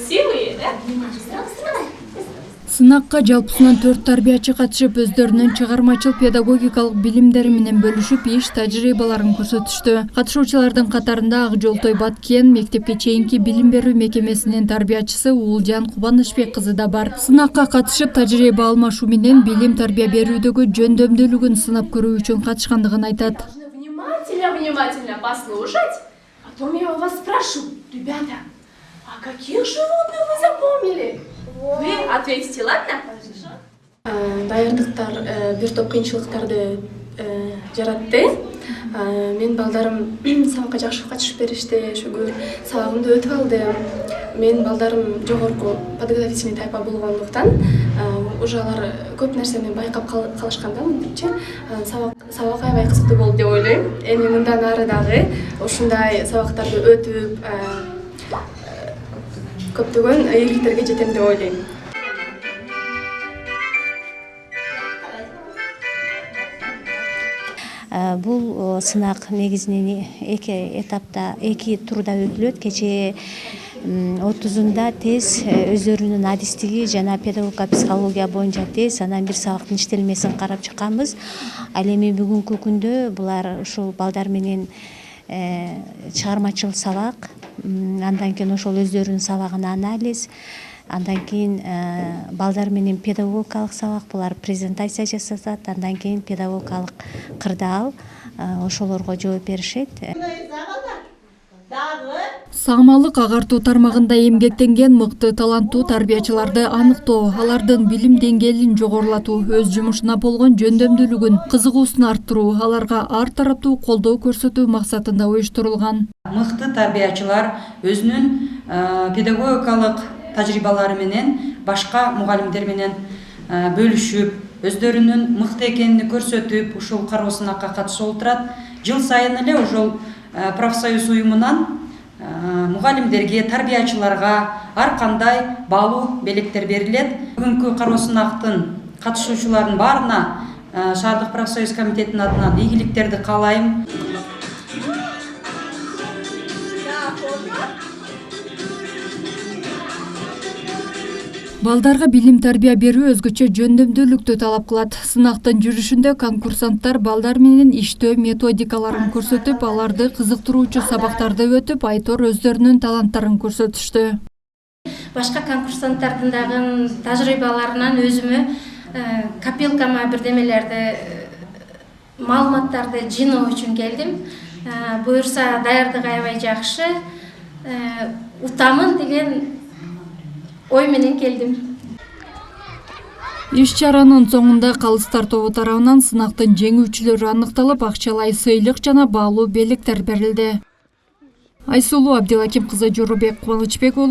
красивые, да? Сынакка жалпысынан 4 тарбиячы катышып, өздөрүнүн чыгармачыл педагогикалык билимдери менен бөлүшүп, иш тажрыйбаларын көрсөтүштү. Катышуучулардын катарында Ак Жолтой Баткен мектепке чейинки билим берүү мекемесинин тарбиячысы Уулжан Кубанычбек кызы да бар. Сынакка катышып, тажрыйба алмашуу менен билим тарбия берүүдөгү жөндөмдүүлүгүн сынап көрүү үчүн катышкандыгын айтат. Внимательно послушать. Потом я у вас спрошу, ребята, а каких животных вы запомнили? Вы ответите, ладно? Даярдыктар бир топ кыйынчылыктарды жаратты. Мен балдарым сабакка жакшы катышып беришти, ошого сабагымды өтүп алдым. Мен балдарым жогорку подготовительный тайпа болгондуктан уже алар көп нерсени байкап калышканда, мындайча сабак аябай кызыктуу болду деп ойлойм. Эми мындан ары дагы ушундай сабактарды өтүп көптөгөн ийгиликтерге жетем деп ойлойм. Бул сынак негизинен эки этапта, эки турда өтүлөт. Кечээ 30-ында тез өздөрүнүн адистиги жана педагогика психология боюнча тез анан бир сабактын иштелмесин карап чыкканбыз. Ал эми бүгүнкү күндө булар ушул балдар менен чыгармачыл сабак, андан кийин ошол өздөрүнүн сабагын анализ, андан кийин балдар менен педагогикалык сабак, булар презентация жасатат, андан кийин педагогикалык кырдаал, ошолорго жооп беришет. Саамалык агартуу тармагында эмгектенген мыкты таланттуу тарбиячыларды аныктоо, алардын билим деңгээлин жогорулатуу, өз жумушуна болгон жөндөмдүүлүгүн, кызыгуусун арттыруу, аларга ар тараптуу колдоо көрсөтүү максатында уюштурулган. Мыкты тарбиячылар өзүнүн педагогикалык тажрыйбалары менен башка мугалимдер менен бөлүшүп, өздөрүнүн мыкты экенин көрсөтүп, ушул кароосунакка катышып отурат. Жыл сайын эле ошол профсоюз уюмунан мугалимдерге, тарбиячыларга ар кандай баалуу белектер берилет. Бүгүнкү кароосунактын катышуучуларынын баарына шаардык профсоюз комитетинин атынан ийгиликтерди каалайм. Балдарга билим тарбия берүү өзгөчө жөндөмдүүлүктү талап кылат. Сынактын жүрүшүндө конкурсанттар балдар менен иштөө методикаларын көрсөтүп, аларды кызыктыруучу сабактарды өтүп, айтор өздөрүнүн таланттарын көрсөтүштү. Башка конкурсанттардын дагы тажрыйбаларынан өзүмө копилкама бирдемелерди, маалыматтарды жыйноо үчүн келдим. Буюрса даярдык аябай жакшы, утамын деген ой менен келдим. Иш чаранын соңунда калыстар тобу тарабынан сынактын жеңүүчүлөрү аныкталып, акчалай сыйлык жана баалуу белектер берилди. Айсулуу Абдилаким кызы, Жорубек Кубанычбек уулу.